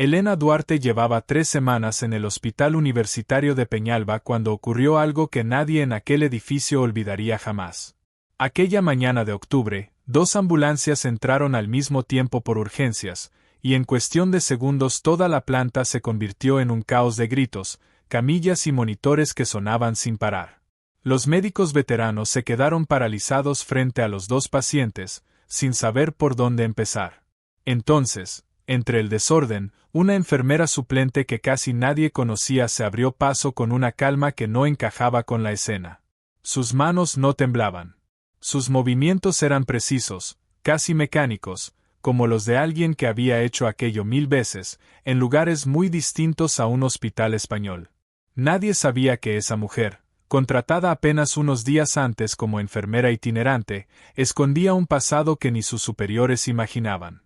Elena Duarte llevaba 3 semanas en el Hospital Universitario de Peñalba cuando ocurrió algo que nadie en aquel edificio olvidaría jamás. Aquella mañana de octubre, 2 ambulancias entraron al mismo tiempo por urgencias, y en cuestión de segundos toda la planta se convirtió en un caos de gritos, camillas y monitores que sonaban sin parar. Los médicos veteranos se quedaron paralizados frente a los 2 pacientes, sin saber por dónde empezar. Entonces, entre el desorden, una enfermera suplente que casi nadie conocía se abrió paso con una calma que no encajaba con la escena. Sus manos no temblaban. Sus movimientos eran precisos, casi mecánicos, como los de alguien que había hecho aquello 1000 veces, en lugares muy distintos a un hospital español. Nadie sabía que esa mujer, contratada apenas unos días antes como enfermera itinerante, escondía un pasado que ni sus superiores imaginaban.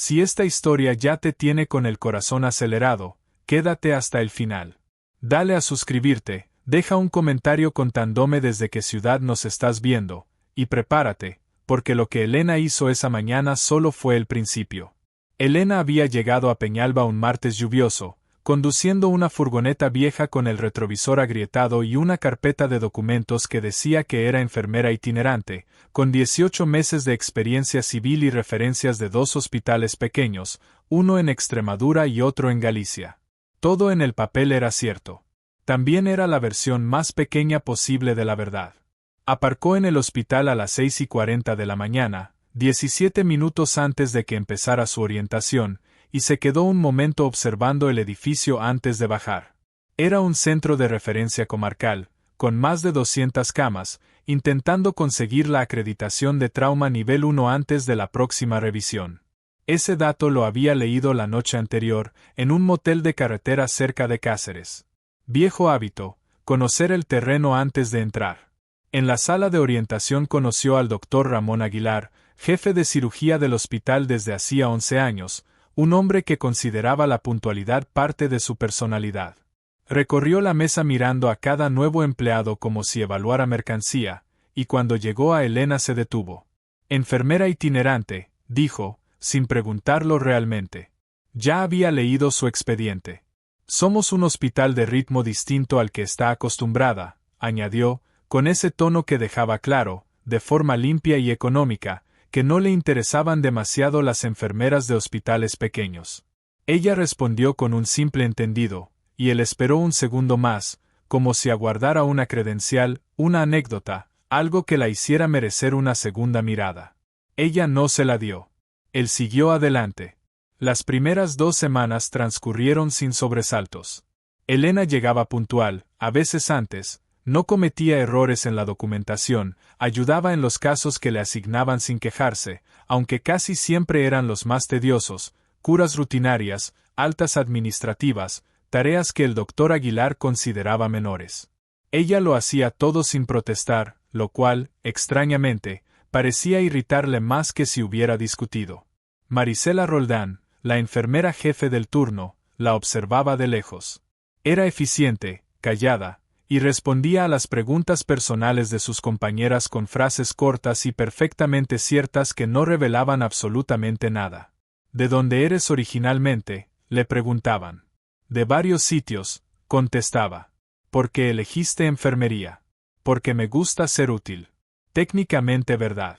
Si esta historia ya te tiene con el corazón acelerado, quédate hasta el final. Dale a suscribirte, deja un comentario contándome desde qué ciudad nos estás viendo, y prepárate, porque lo que Elena hizo esa mañana solo fue el principio. Elena había llegado a Peñalba un martes lluvioso, conduciendo una furgoneta vieja con el retrovisor agrietado y una carpeta de documentos que decía que era enfermera itinerante, con 18 meses de experiencia civil y referencias de 2 hospitales pequeños, uno en Extremadura y otro en Galicia. Todo en el papel era cierto. También era la versión más pequeña posible de la verdad. Aparcó en el hospital a las 6:40 de la mañana, 17 minutos antes de que empezara su orientación, y se quedó un momento observando el edificio antes de bajar. Era un centro de referencia comarcal, con más de 200 camas, intentando conseguir la acreditación de trauma nivel 1 antes de la próxima revisión. Ese dato lo había leído la noche anterior, en un motel de carretera cerca de Cáceres. Viejo hábito, conocer el terreno antes de entrar. En la sala de orientación conoció al doctor Ramón Aguilar, jefe de cirugía del hospital desde hacía 11 años, un hombre que consideraba la puntualidad parte de su personalidad. Recorrió la mesa mirando a cada nuevo empleado como si evaluara mercancía, y cuando llegó a Elena se detuvo. Enfermera itinerante, dijo, sin preguntarlo realmente. Ya había leído su expediente. Somos un hospital de ritmo distinto al que está acostumbrada, añadió, con ese tono que dejaba claro, de forma limpia y económica, que no le interesaban demasiado las enfermeras de hospitales pequeños. Ella respondió con un simple entendido, y él esperó un segundo más, como si aguardara una credencial, una anécdota, algo que la hiciera merecer una segunda mirada. Ella no se la dio. Él siguió adelante. Las primeras 2 semanas transcurrieron sin sobresaltos. Elena llegaba puntual, a veces antes, no cometía errores en la documentación, ayudaba en los casos que le asignaban sin quejarse, aunque casi siempre eran los más tediosos, curas rutinarias, altas administrativas, tareas que el doctor Aguilar consideraba menores. Ella lo hacía todo sin protestar, lo cual, extrañamente, parecía irritarle más que si hubiera discutido. Marisela Roldán, la enfermera jefe del turno, la observaba de lejos. Era eficiente, callada, y respondía a las preguntas personales de sus compañeras con frases cortas y perfectamente ciertas que no revelaban absolutamente nada. ¿De dónde eres originalmente?, le preguntaban. De varios sitios, contestaba. ¿Por qué elegiste enfermería? Porque me gusta ser útil. Técnicamente verdad.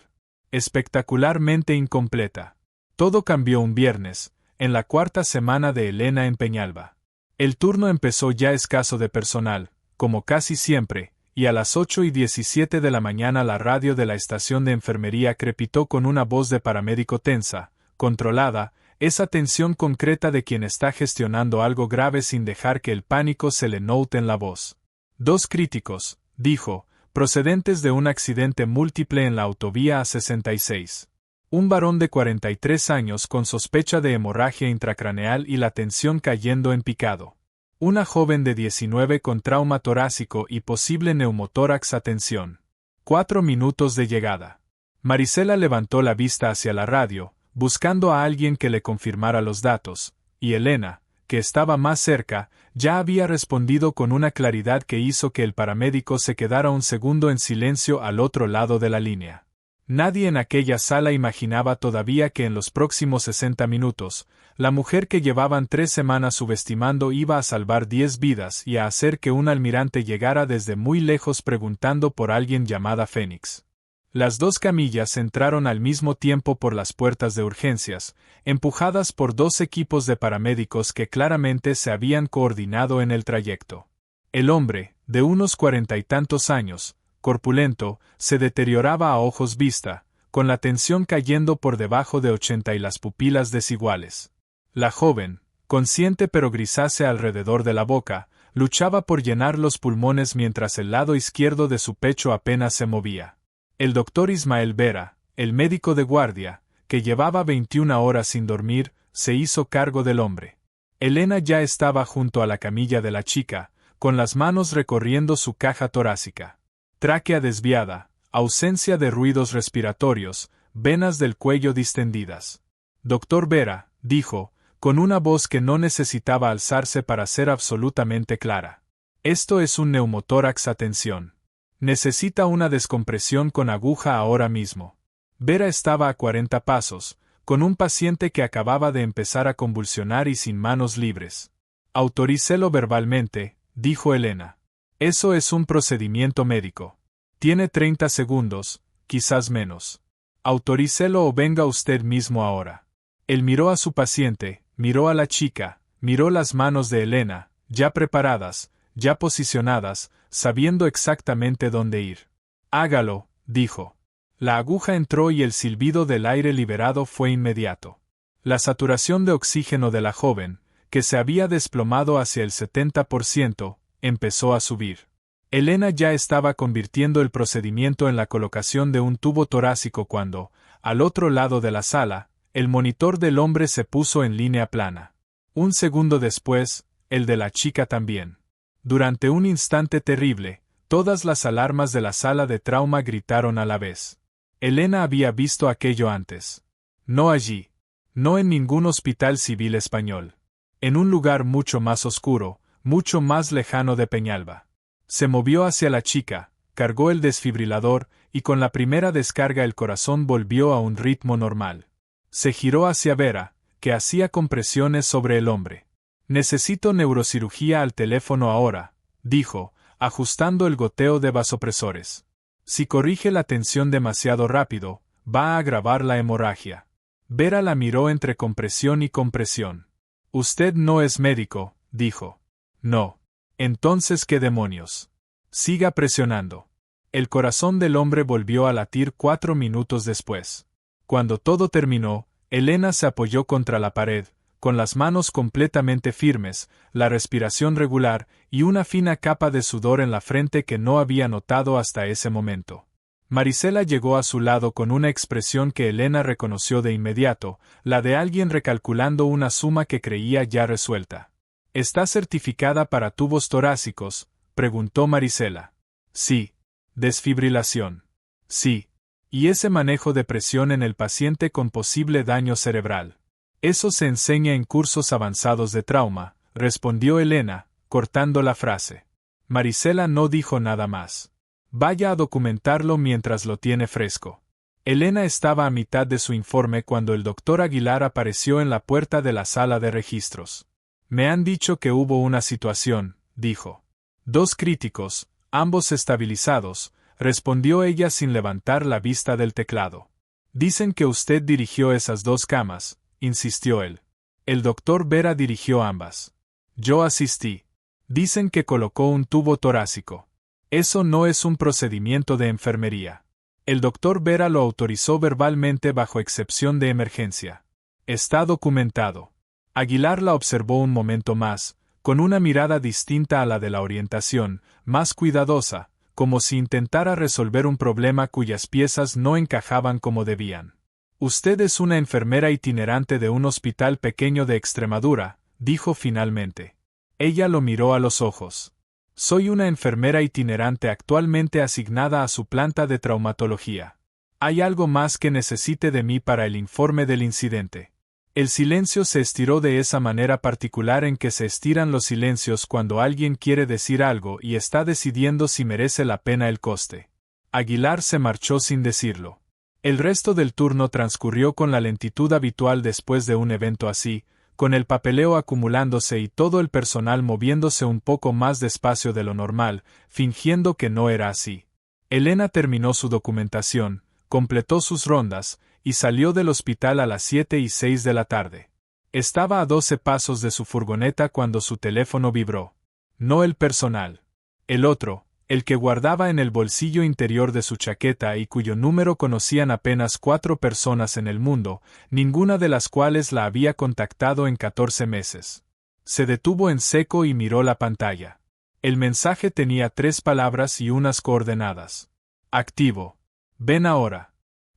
Espectacularmente incompleta. Todo cambió un viernes, en la 4ª semana de Elena en Peñalba. El turno empezó ya escaso de personal, como casi siempre, y a las 8:17 de la mañana la radio de la estación de enfermería crepitó con una voz de paramédico tensa, controlada, esa tensión concreta de quien está gestionando algo grave sin dejar que el pánico se le note en la voz. 2 críticos, dijo, procedentes de un accidente múltiple en la autovía A66. Un varón de 43 años con sospecha de hemorragia intracraneal y la tensión cayendo en picado. Una joven de 19 con trauma torácico y posible neumotórax a tensión. 4 minutos de llegada. Marisela levantó la vista hacia la radio, buscando a alguien que le confirmara los datos, y Elena, que estaba más cerca, ya había respondido con una claridad que hizo que el paramédico se quedara un segundo en silencio al otro lado de la línea. Nadie en aquella sala imaginaba todavía que en los próximos 60 minutos, la mujer que llevaban 3 semanas subestimando iba a salvar 10 vidas y a hacer que un almirante llegara desde muy lejos preguntando por alguien llamada Fénix. Las 2 camillas entraron al mismo tiempo por las puertas de urgencias, empujadas por 2 equipos de paramédicos que claramente se habían coordinado en el trayecto. El hombre, de unos 40 y tantos años, corpulento, se deterioraba a ojos vista, con la tensión cayendo por debajo de 80 y las pupilas desiguales. La joven, consciente pero grisácea alrededor de la boca, luchaba por llenar los pulmones mientras el lado izquierdo de su pecho apenas se movía. El doctor Ismael Vera, el médico de guardia, que llevaba 21 horas sin dormir, se hizo cargo del hombre. Elena ya estaba junto a la camilla de la chica, con las manos recorriendo su caja torácica. Tráquea desviada, ausencia de ruidos respiratorios, venas del cuello distendidas. Doctor Vera, dijo, con una voz que no necesitaba alzarse para ser absolutamente clara. Esto es un neumotórax, atención. Necesita una descompresión con aguja ahora mismo. Vera estaba a 40 pasos, con un paciente que acababa de empezar a convulsionar y sin manos libres. Autorícelo verbalmente, dijo Elena. Eso es un procedimiento médico. Tiene 30 segundos, quizás menos. Autorícelo o venga usted mismo ahora. Él miró a su paciente, miró a la chica, miró las manos de Elena, ya preparadas, ya posicionadas, sabiendo exactamente dónde ir. Hágalo, dijo. La aguja entró y el silbido del aire liberado fue inmediato. La saturación de oxígeno de la joven, que se había desplomado hacia el 70%, empezó a subir. Elena ya estaba convirtiendo el procedimiento en la colocación de un tubo torácico cuando, al otro lado de la sala, el monitor del hombre se puso en línea plana. Un segundo después, el de la chica también. Durante un instante terrible, todas las alarmas de la sala de trauma gritaron a la vez. Elena había visto aquello antes. No allí. No en ningún hospital civil español. En un lugar mucho más oscuro, mucho más lejano de Peñalba. Se movió hacia la chica, cargó el desfibrilador, y con la primera descarga el corazón volvió a un ritmo normal. Se giró hacia Vera, que hacía compresiones sobre el hombre. Necesito neurocirugía al teléfono ahora, dijo, ajustando el goteo de vasopresores. Si corrige la tensión demasiado rápido, va a agravar la hemorragia. Vera la miró entre compresión y compresión. Usted no es médico, dijo. No. Entonces, ¿qué demonios? Siga presionando. El corazón del hombre volvió a latir 4 minutos después. Cuando todo terminó, Elena se apoyó contra la pared, con las manos completamente firmes, la respiración regular y una fina capa de sudor en la frente que no había notado hasta ese momento. Marisela llegó a su lado con una expresión que Elena reconoció de inmediato, la de alguien recalculando una suma que creía ya resuelta. ¿Está certificada para tubos torácicos?, preguntó Marisela. Sí. Desfibrilación. Sí. ¿Y ese manejo de presión en el paciente con posible daño cerebral? Eso se enseña en cursos avanzados de trauma, respondió Elena, cortando la frase. Marisela no dijo nada más. Vaya a documentarlo mientras lo tiene fresco. Elena estaba a mitad de su informe cuando el doctor Aguilar apareció en la puerta de la sala de registros. Me han dicho que hubo una situación, dijo. 2 críticos, ambos estabilizados, respondió ella sin levantar la vista del teclado. Dicen que usted dirigió esas 2 camas, insistió él. El doctor Vera dirigió ambas. Yo asistí. Dicen que colocó un tubo torácico. Eso no es un procedimiento de enfermería. El doctor Vera lo autorizó verbalmente bajo excepción de emergencia. Está documentado. Aguilar la observó un momento más, con una mirada distinta a la de la orientación, más cuidadosa, como si intentara resolver un problema cuyas piezas no encajaban como debían. Usted es una enfermera itinerante de un hospital pequeño de Extremadura, dijo finalmente. Ella lo miró a los ojos. Soy una enfermera itinerante actualmente asignada a su planta de traumatología. ¿Hay algo más que necesite de mí para el informe del incidente? El silencio se estiró de esa manera particular en que se estiran los silencios cuando alguien quiere decir algo y está decidiendo si merece la pena el coste. Aguilar se marchó sin decirlo. El resto del turno transcurrió con la lentitud habitual después de un evento así, con el papeleo acumulándose y todo el personal moviéndose un poco más despacio de lo normal, fingiendo que no era así. Elena terminó su documentación, completó sus rondas, y salió del hospital a las 7:06 de la tarde. Estaba a 12 pasos de su furgoneta cuando su teléfono vibró. No el personal. El otro, el que guardaba en el bolsillo interior de su chaqueta y cuyo número conocían apenas 4 personas en el mundo, ninguna de las cuales la había contactado en 14 meses. Se detuvo en seco y miró la pantalla. El mensaje tenía 3 palabras y unas coordenadas. Activo. Ven ahora.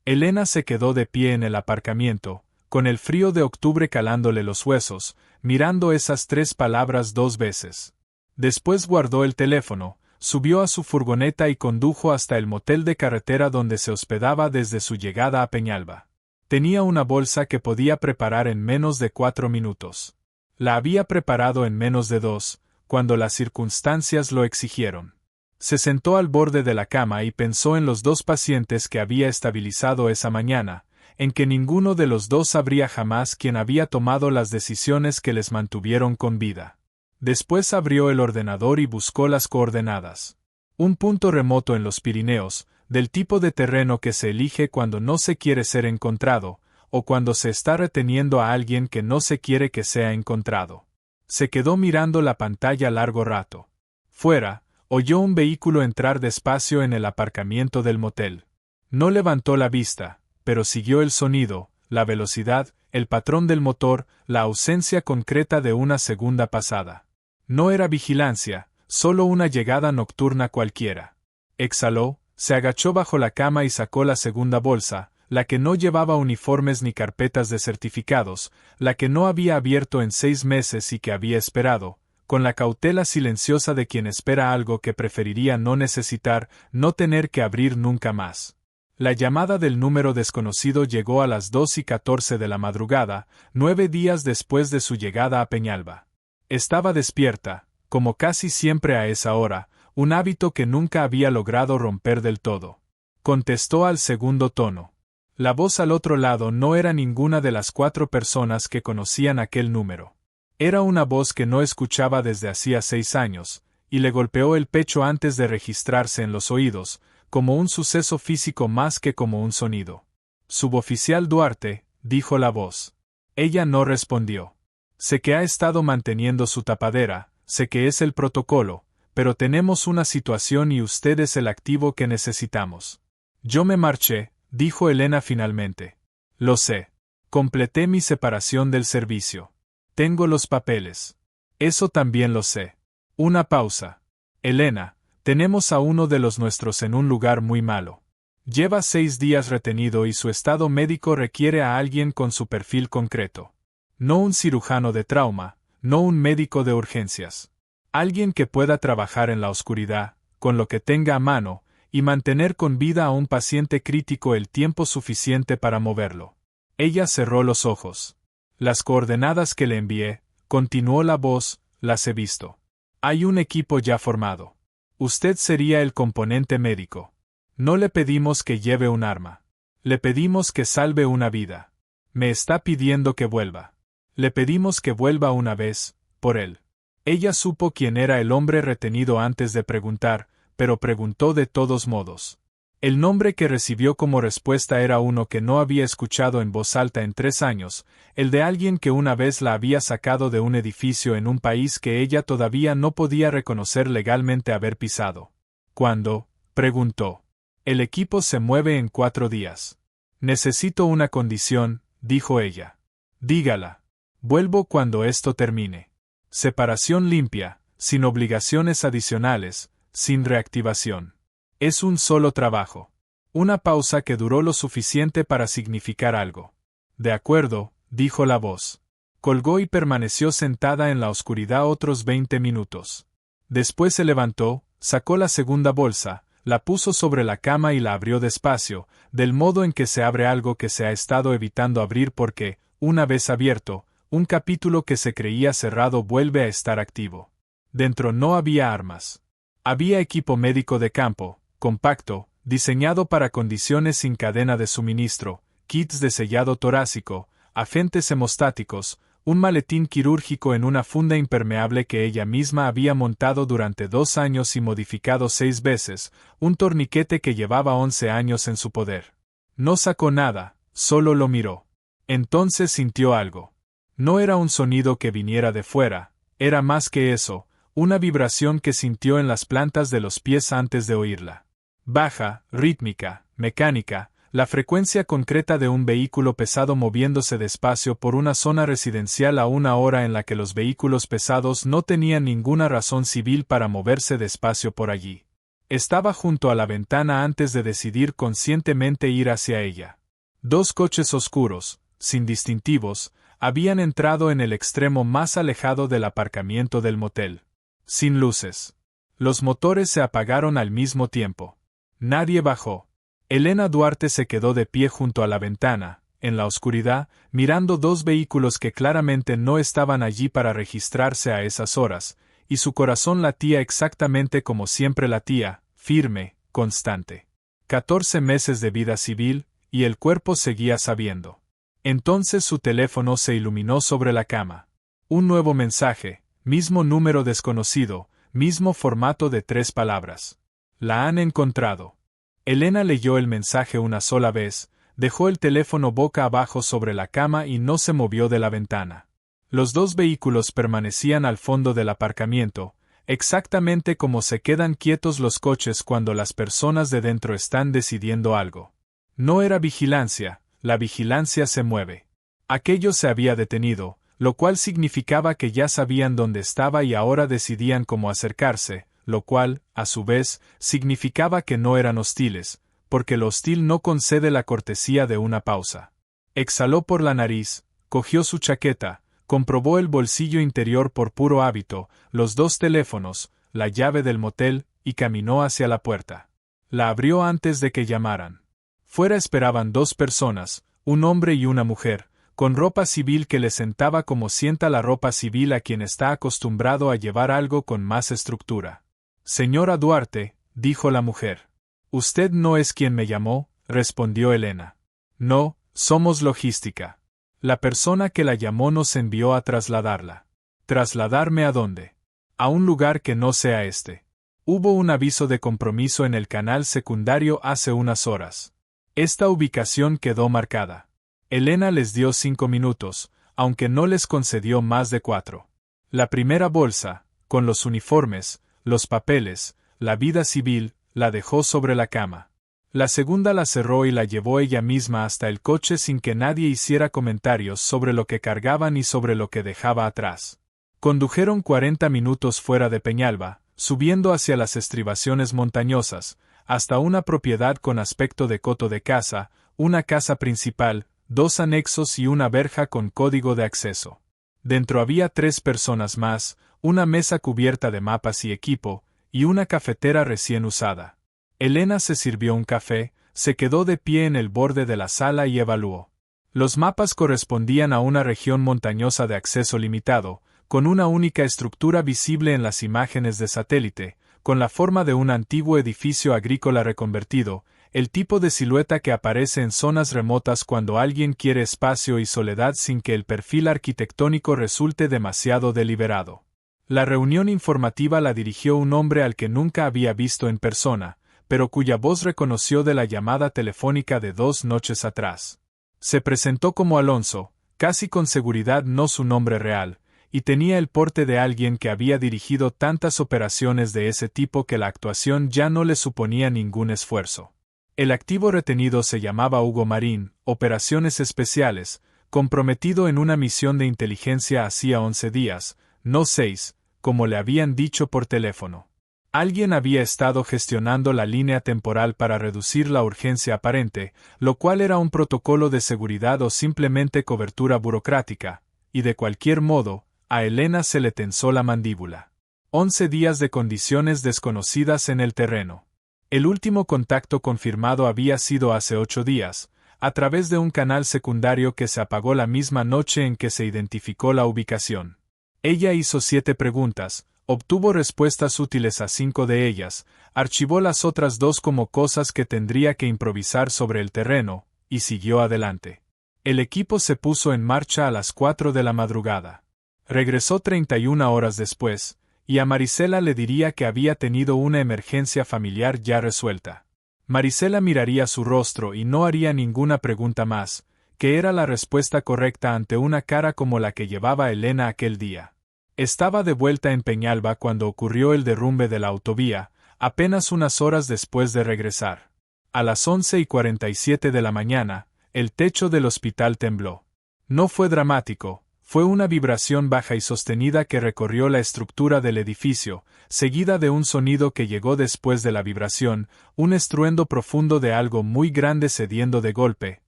Elena se quedó de pie en el aparcamiento, con el frío de octubre calándole los huesos, mirando esas 3 palabras 2 veces. Después guardó el teléfono, subió a su furgoneta y condujo hasta el motel de carretera donde se hospedaba desde su llegada a Peñalba. Tenía una bolsa que podía preparar en menos de 4 minutos. La había preparado en menos de 2, cuando las circunstancias lo exigieron. Se sentó al borde de la cama y pensó en los 2 pacientes que había estabilizado esa mañana, en que ninguno de los 2 sabría jamás quién había tomado las decisiones que les mantuvieron con vida. Después abrió el ordenador y buscó las coordenadas. Un punto remoto en los Pirineos, del tipo de terreno que se elige cuando no se quiere ser encontrado, o cuando se está reteniendo a alguien que no se quiere que sea encontrado. Se quedó mirando la pantalla largo rato. Fuera, oyó un vehículo entrar despacio en el aparcamiento del motel. No levantó la vista, pero siguió el sonido, la velocidad, el patrón del motor, la ausencia concreta de una segunda pasada. No era vigilancia, solo una llegada nocturna cualquiera. Exhaló, se agachó bajo la cama y sacó la segunda bolsa, la que no llevaba uniformes ni carpetas de certificados, la que no había abierto en 6 meses y que había esperado, con la cautela silenciosa de quien espera algo que preferiría no necesitar, no tener que abrir nunca más. La llamada del número desconocido llegó a las 2:14 de la madrugada, 9 días después de su llegada a Peñalba. Estaba despierta, como casi siempre a esa hora, un hábito que nunca había logrado romper del todo. Contestó al segundo tono. La voz al otro lado no era ninguna de las 4 personas que conocían aquel número. Era una voz que no escuchaba desde hacía 6 años, y le golpeó el pecho antes de registrarse en los oídos, como un suceso físico más que como un sonido. Suboficial Duarte, dijo la voz. Ella no respondió. Sé que ha estado manteniendo su tapadera, sé que es el protocolo, pero tenemos una situación y usted es el activo que necesitamos. Yo me marché, dijo Elena finalmente. Lo sé. Completé mi separación del servicio. Tengo los papeles. Eso también lo sé. Una pausa. Elena, tenemos a uno de los nuestros en un lugar muy malo. Lleva 6 días retenido y su estado médico requiere a alguien con su perfil concreto. No un cirujano de trauma, no un médico de urgencias. Alguien que pueda trabajar en la oscuridad, con lo que tenga a mano, y mantener con vida a un paciente crítico el tiempo suficiente para moverlo. Ella cerró los ojos. Las coordenadas que le envié, continuó la voz, las he visto. Hay un equipo ya formado. Usted sería el componente médico. No le pedimos que lleve un arma. Le pedimos que salve una vida. Me está pidiendo que vuelva. Le pedimos que vuelva una vez, por él. Ella supo quién era el hombre retenido antes de preguntar, pero preguntó de todos modos. El nombre que recibió como respuesta era uno que no había escuchado en voz alta en 3 años, el de alguien que una vez la había sacado de un edificio en un país que ella todavía no podía reconocer legalmente haber pisado. ¿Cuándo?, preguntó. El equipo se mueve en 4 días. Necesito una condición, dijo ella. Dígala. Vuelvo cuando esto termine. Separación limpia, sin obligaciones adicionales, sin reactivación. Es un solo trabajo. Una pausa que duró lo suficiente para significar algo. De acuerdo, dijo la voz. Colgó y permaneció sentada en la oscuridad otros 20 minutos. Después se levantó, sacó la segunda bolsa, la puso sobre la cama y la abrió despacio, del modo en que se abre algo que se ha estado evitando abrir porque, una vez abierto, un capítulo que se creía cerrado vuelve a estar activo. Dentro no había armas. Había equipo médico de campo, compacto, diseñado para condiciones sin cadena de suministro, kits de sellado torácico, agentes hemostáticos, un maletín quirúrgico en una funda impermeable que ella misma había montado durante 2 años y modificado 6 veces, un torniquete que llevaba 11 años en su poder. No sacó nada, solo lo miró. Entonces sintió algo. No era un sonido que viniera de fuera, era más que eso, una vibración que sintió en las plantas de los pies antes de oírla. Baja, rítmica, mecánica, la frecuencia concreta de un vehículo pesado moviéndose despacio por una zona residencial a una hora en la que los vehículos pesados no tenían ninguna razón civil para moverse despacio por allí. Estaba junto a la ventana antes de decidir conscientemente ir hacia ella. 2 coches oscuros, sin distintivos, habían entrado en el extremo más alejado del aparcamiento del motel. Sin luces. Los motores se apagaron al mismo tiempo. Nadie bajó. Elena Duarte se quedó de pie junto a la ventana, en la oscuridad, mirando 2 vehículos que claramente no estaban allí para registrarse a esas horas, y su corazón latía exactamente como siempre latía, firme, constante. 14 meses de vida civil, y el cuerpo seguía sabiendo. Entonces su teléfono se iluminó sobre la cama. Un nuevo mensaje, mismo número desconocido, mismo formato de 3 palabras. La han encontrado. Elena leyó el mensaje una sola vez, dejó el teléfono boca abajo sobre la cama y no se movió de la ventana. Los 2 vehículos permanecían al fondo del aparcamiento, exactamente como se quedan quietos los coches cuando las personas de dentro están decidiendo algo. No era vigilancia, la vigilancia se mueve. Aquello se había detenido, lo cual significaba que ya sabían dónde estaba y ahora decidían cómo acercarse, lo cual, a su vez, significaba que no eran hostiles, porque lo hostil no concede la cortesía de una pausa. Exhaló por la nariz, cogió su chaqueta, comprobó el bolsillo interior por puro hábito, los 2 teléfonos, la llave del motel, y caminó hacia la puerta. La abrió antes de que llamaran. Fuera esperaban 2 personas, un hombre y una mujer, con ropa civil que le sentaba como sienta la ropa civil a quien está acostumbrado a llevar algo con más estructura. Señora Duarte, dijo la mujer. Usted no es quien me llamó, respondió Elena. No, somos logística. La persona que la llamó nos envió a trasladarla. ¿Trasladarme a dónde? A un lugar que no sea este. Hubo un aviso de compromiso en el canal secundario hace unas horas. Esta ubicación quedó marcada. Elena les dio 5 minutos, aunque no les concedió más de 4. La primera bolsa, con los uniformes, los papeles, la vida civil, la dejó sobre la cama. La segunda la cerró y la llevó ella misma hasta el coche sin que nadie hiciera comentarios sobre lo que cargaban y sobre lo que dejaba atrás. Condujeron 40 minutos fuera de Peñalba, subiendo hacia las estribaciones montañosas, hasta una propiedad con aspecto de coto de casa, una casa principal, 2 anexos y una verja con código de acceso. Dentro había 3 personas más, una mesa cubierta de mapas y equipo, y una cafetera recién usada. Elena se sirvió un café, se quedó de pie en el borde de la sala y evaluó. Los mapas correspondían a una región montañosa de acceso limitado, con una única estructura visible en las imágenes de satélite, con la forma de un antiguo edificio agrícola reconvertido, el tipo de silueta que aparece en zonas remotas cuando alguien quiere espacio y soledad sin que el perfil arquitectónico resulte demasiado deliberado. La reunión informativa la dirigió un hombre al que nunca había visto en persona, pero cuya voz reconoció de la llamada telefónica de 2 noches atrás. Se presentó como Alonso, casi con seguridad no su nombre real, y tenía el porte de alguien que había dirigido tantas operaciones de ese tipo que la actuación ya no le suponía ningún esfuerzo. El activo retenido se llamaba Hugo Marín, Operaciones Especiales, comprometido en una misión de inteligencia hacía 11 días, no 6, como le habían dicho por teléfono. Alguien había estado gestionando la línea temporal para reducir la urgencia aparente, lo cual era un protocolo de seguridad o simplemente cobertura burocrática, y de cualquier modo, a Elena se le tensó la mandíbula. 11 días de condiciones desconocidas en el terreno. El último contacto confirmado había sido hace 8 días, a través de un canal secundario que se apagó la misma noche en que se identificó la ubicación. Ella hizo 7 preguntas, Obtuvo respuestas útiles a 5 de ellas, archivó las otras 2 como cosas que tendría que improvisar sobre el terreno, y siguió adelante. El equipo se puso en marcha a las 4 de la madrugada. Regresó 31 horas después, y a Marisela le diría que había tenido una emergencia familiar ya resuelta. Marisela miraría su rostro y no haría ninguna pregunta más, que era la respuesta correcta ante una cara como la que llevaba Elena aquel día. Estaba de vuelta en Peñalba cuando ocurrió el derrumbe de la autovía, apenas unas horas después de regresar. A las 11:47 de la mañana, el techo del hospital tembló. No fue dramático, fue una vibración baja y sostenida que recorrió la estructura del edificio, seguida de un sonido que llegó después de la vibración, un estruendo profundo de algo muy grande cediendo de golpe,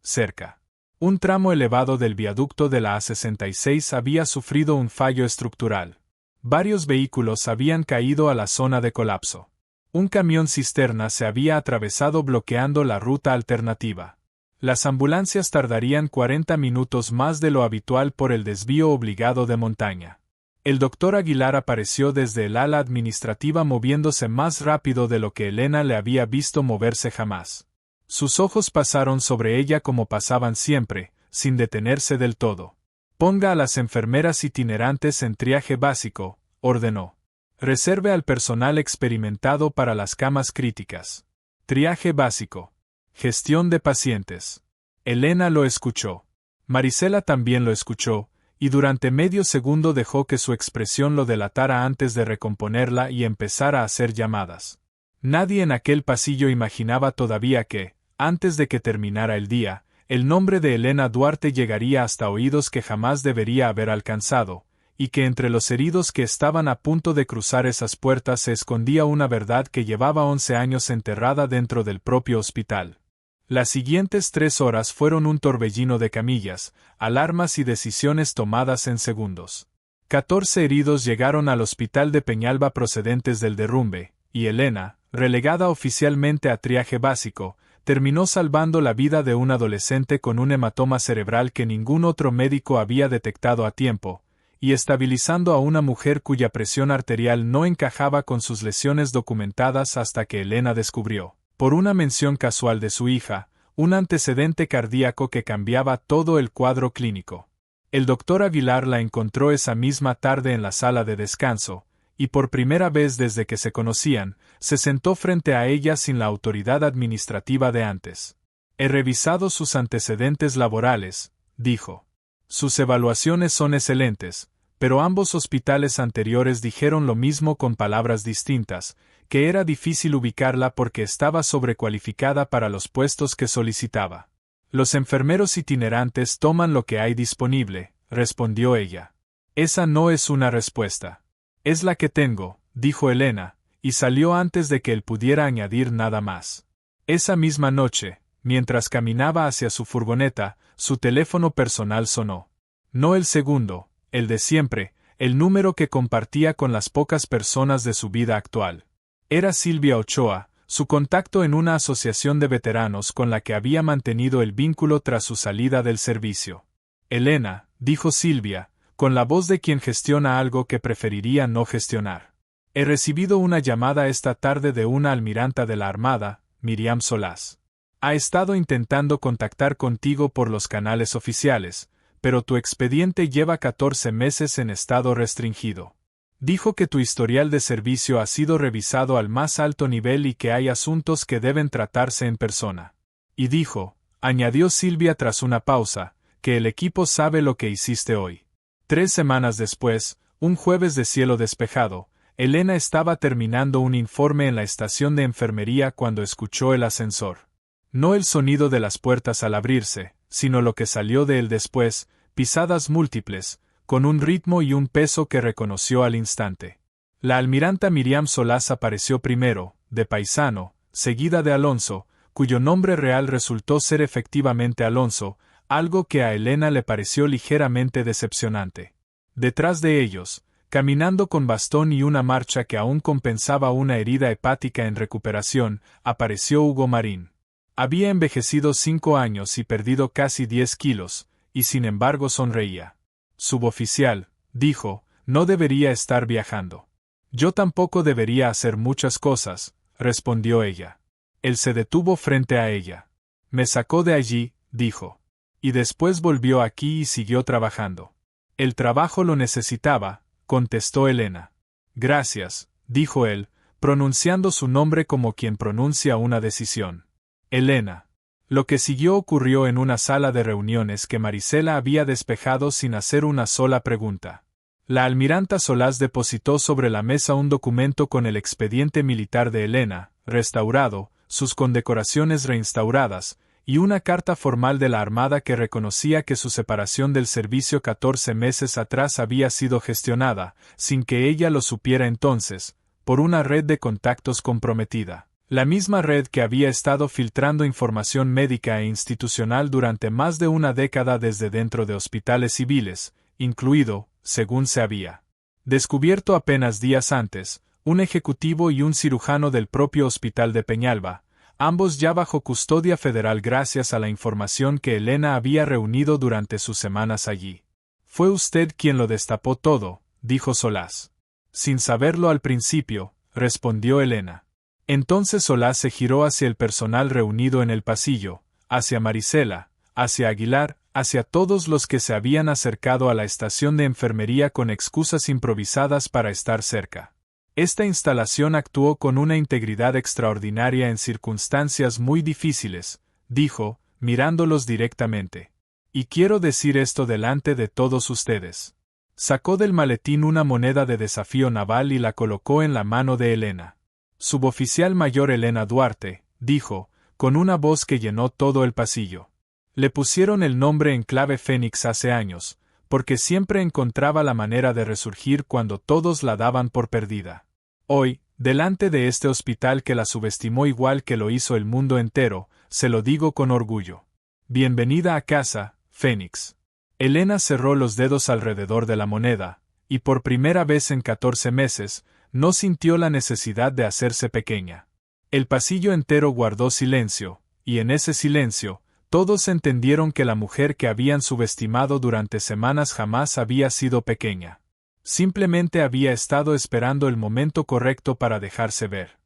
cerca. Un tramo elevado del viaducto de la A66 había sufrido un fallo estructural. Varios vehículos habían caído a la zona de colapso. Un camión cisterna se había atravesado bloqueando la ruta alternativa. Las ambulancias tardarían 40 minutos más de lo habitual por el desvío obligado de montaña. El doctor Aguilar apareció desde el ala administrativa moviéndose más rápido de lo que Elena le había visto moverse jamás. Sus ojos pasaron sobre ella como pasaban siempre, sin detenerse del todo. Ponga a las enfermeras itinerantes en triaje básico, ordenó. Reserve al personal experimentado para las camas críticas. Triaje básico. Gestión de pacientes. Elena lo escuchó. Marisela también lo escuchó, y durante medio segundo dejó que su expresión lo delatara antes de recomponerla y empezar a hacer llamadas. Nadie en aquel pasillo imaginaba todavía que, antes de que terminara el día, el nombre de Elena Duarte llegaría hasta oídos que jamás debería haber alcanzado, y que entre los heridos que estaban a punto de cruzar esas puertas se escondía una verdad que llevaba 11 años enterrada dentro del propio hospital. Las siguientes 3 horas fueron un torbellino de camillas, alarmas y decisiones tomadas en segundos. 14 heridos llegaron al hospital de Peñalba procedentes del derrumbe, y Elena, relegada oficialmente a triaje básico, terminó salvando la vida de un adolescente con un hematoma cerebral que ningún otro médico había detectado a tiempo, y estabilizando a una mujer cuya presión arterial no encajaba con sus lesiones documentadas hasta que Elena descubrió, por una mención casual de su hija, un antecedente cardíaco que cambiaba todo el cuadro clínico. El doctor Aguilar la encontró esa misma tarde en la sala de descanso, y por primera vez desde que se conocían, se sentó frente a ella sin la autoridad administrativa de antes. He revisado sus antecedentes laborales, dijo. Sus evaluaciones son excelentes, pero ambos hospitales anteriores dijeron lo mismo con palabras distintas, que era difícil ubicarla porque estaba sobrecualificada para los puestos que solicitaba. Los enfermeros itinerantes toman lo que hay disponible, respondió ella. Esa no es una respuesta. Es la que tengo, dijo Elena, y salió antes de que él pudiera añadir nada más. Esa misma noche, mientras caminaba hacia su furgoneta, su teléfono personal sonó. No el segundo, el de siempre, el número que compartía con las pocas personas de su vida actual. Era Silvia Ochoa, su contacto en una asociación de veteranos con la que había mantenido el vínculo tras su salida del servicio. Elena, dijo Silvia, con la voz de quien gestiona algo que preferiría no gestionar. He recibido una llamada esta tarde de una almiranta de la Armada, Miriam Solás. Ha estado intentando contactar contigo por los canales oficiales, pero tu expediente lleva 14 meses en estado restringido. Dijo que tu historial de servicio ha sido revisado al más alto nivel y que hay asuntos que deben tratarse en persona. Y dijo, añadió Silvia tras una pausa, que el equipo sabe lo que hiciste hoy. 3 semanas después, un jueves de cielo despejado, Elena estaba terminando un informe en la estación de enfermería cuando escuchó el ascensor. No el sonido de las puertas al abrirse, sino lo que salió de él después, pisadas múltiples, con un ritmo y un peso que reconoció al instante. La almiranta Miriam Solás apareció primero, de paisano, seguida de Alonso, cuyo nombre real resultó ser efectivamente Alonso, algo que a Elena le pareció ligeramente decepcionante. Detrás de ellos, caminando con bastón y una marcha que aún compensaba una herida hepática en recuperación, apareció Hugo Marín. Había envejecido 5 años y perdido casi 10 kilos, y sin embargo sonreía. Suboficial, dijo, no debería estar viajando. Yo tampoco debería hacer muchas cosas, respondió ella. Él se detuvo frente a ella. Me sacó de allí, dijo. Y después volvió aquí y siguió trabajando. El trabajo lo necesitaba, contestó Elena. Gracias, dijo él, pronunciando su nombre como quien pronuncia una decisión. Elena. Lo que siguió ocurrió en una sala de reuniones que Marisela había despejado sin hacer una sola pregunta. La almiranta Solás depositó sobre la mesa un documento con el expediente militar de Elena, restaurado, sus condecoraciones reinstauradas, y una carta formal de la Armada que reconocía que su separación del servicio 14 meses atrás había sido gestionada, sin que ella lo supiera entonces, por una red de contactos comprometida. La misma red que había estado filtrando información médica e institucional durante más de una década desde dentro de hospitales civiles, incluido, según se había descubierto apenas días antes, un ejecutivo y un cirujano del propio hospital de Peñalba, ambos ya bajo custodia federal gracias a la información que Elena había reunido durante sus semanas allí. Fue usted quien lo destapó todo, dijo Solás. Sin saberlo al principio, respondió Elena. Entonces Solás se giró hacia el personal reunido en el pasillo, hacia Marisela, hacia Aguilar, hacia todos los que se habían acercado a la estación de enfermería con excusas improvisadas para estar cerca. Esta instalación actuó con una integridad extraordinaria en circunstancias muy difíciles, dijo, mirándolos directamente. Y quiero decir esto delante de todos ustedes. Sacó del maletín una moneda de desafío naval y la colocó en la mano de Elena. Suboficial mayor Elena Duarte, dijo, con una voz que llenó todo el pasillo. Le pusieron el nombre en clave Fénix hace años, porque siempre encontraba la manera de resurgir cuando todos la daban por perdida. Hoy, delante de este hospital que la subestimó igual que lo hizo el mundo entero, se lo digo con orgullo. Bienvenida a casa, Fénix. Elena cerró los dedos alrededor de la moneda, y por primera vez en 14 meses, no sintió la necesidad de hacerse pequeña. El pasillo entero guardó silencio, y en ese silencio, todos entendieron que la mujer que habían subestimado durante semanas jamás había sido pequeña. Simplemente había estado esperando el momento correcto para dejarse ver.